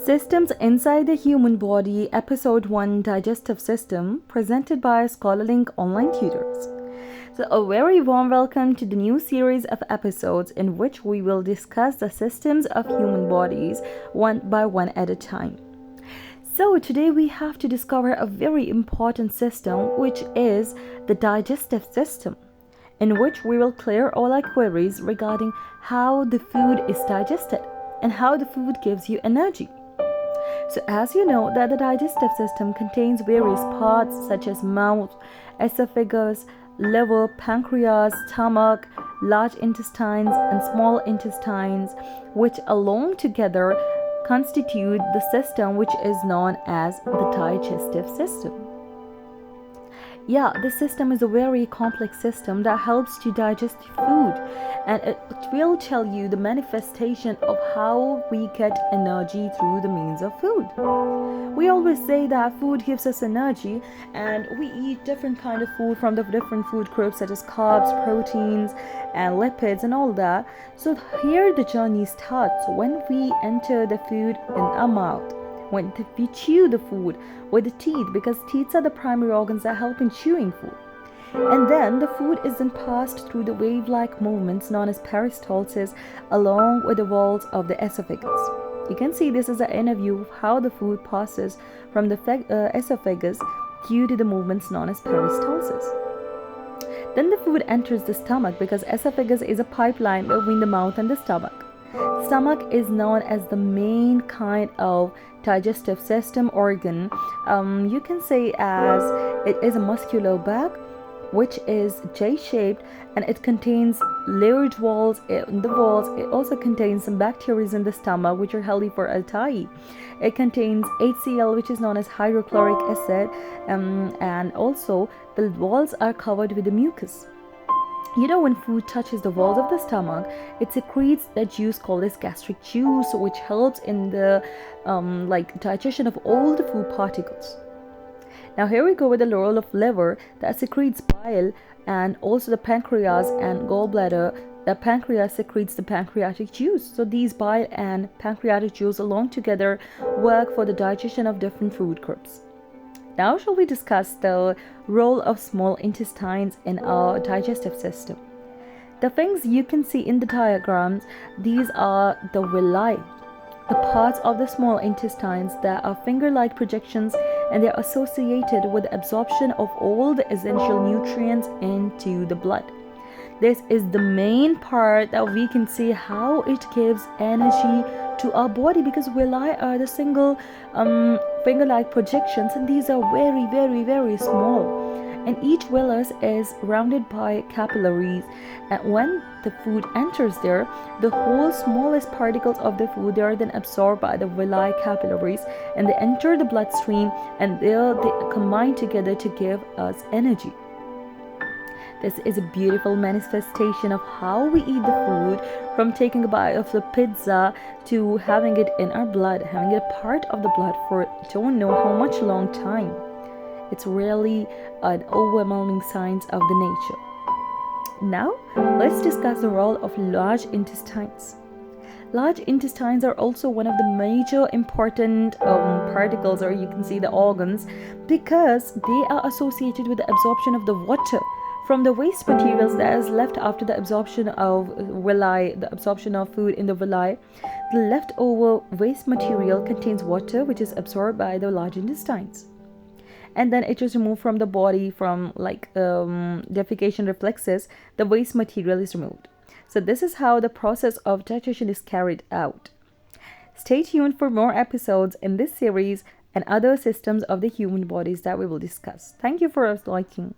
Systems Inside the Human Body, Episode 1, Digestive System, presented by ScholarLink Online Tutors. So, a very warm welcome to the new series of episodes in which we will discuss the systems of human bodies one by one at a time. So, today we have to discover a very important system, which is the digestive system, in which we will clear all our queries regarding how the food is digested and how the food gives you energy. So as you know that the digestive system contains various parts such as mouth, esophagus, liver, pancreas, stomach, large intestines and small intestines, which along together constitute the system which is known as the digestive system. Yeah, this system is a very complex system that helps to digest food, and it will tell you the manifestation of how we get energy through the means of food. We always say that food gives us energy, and we eat different kind of food from the different food groups such as carbs, proteins and lipids and all that. So here the journey starts when we enter the food in our mouth, when we chew the food with the teeth, because teeth are the primary organs that help in chewing food. And then the food is then passed through the wave-like movements known as peristalsis along with the walls of the esophagus. You can see this is an inner view of how the food passes from the esophagus due to the movements known as peristalsis. Then the food enters the stomach because esophagus is a pipeline between the mouth and the stomach. Stomach is known as the main kind of digestive system organ. You can say as it is a muscular bag which is J-shaped, and it contains layered walls. In the walls it also contains some bacteria in the stomach which are healthy for Altai. It contains HCl, which is known as hydrochloric acid, and also the walls are covered with the mucus. You know, when food touches the walls of the stomach, it secretes a juice called as gastric juice, which helps in the digestion of all the food particles. Now here we go with the role of liver that secretes bile, and also the pancreas and gallbladder. The pancreas secretes the pancreatic juice. So these bile and pancreatic juice along together work for the digestion of different food groups. Now shall we discuss the role of small intestines in our digestive system. The things you can see in the diagrams, these are the villi, the parts of the small intestines that are finger-like projections, and they're associated with the absorption of all the essential nutrients into the blood. This is the main part that we can see how it gives energy to our body, because villi are the single finger-like projections, and these are very, very, very small. And each villus is surrounded by capillaries, and when the food enters there, the whole smallest particles of the food are then absorbed by the villi capillaries, and they enter the bloodstream, and they combine together to give us energy. This is a beautiful manifestation of how we eat the food, from taking a bite of the pizza to having it in our blood, having it part of the blood for don't know how much long time. It's really an overwhelming signs of the nature. Now, let's discuss the role of large intestines. Large intestines are also one of the major important particles, or you can see the organs, because they are associated with the absorption of the water from the waste materials that is left after the absorption of villi, the absorption of food in the villi. The leftover waste material contains water which is absorbed by the large intestines, and then it is removed from the body from defecation reflexes. The waste material is removed. So this is how the process of digestion is carried out. Stay tuned for more episodes in this series and other systems of the human bodies that we will discuss. Thank you for liking.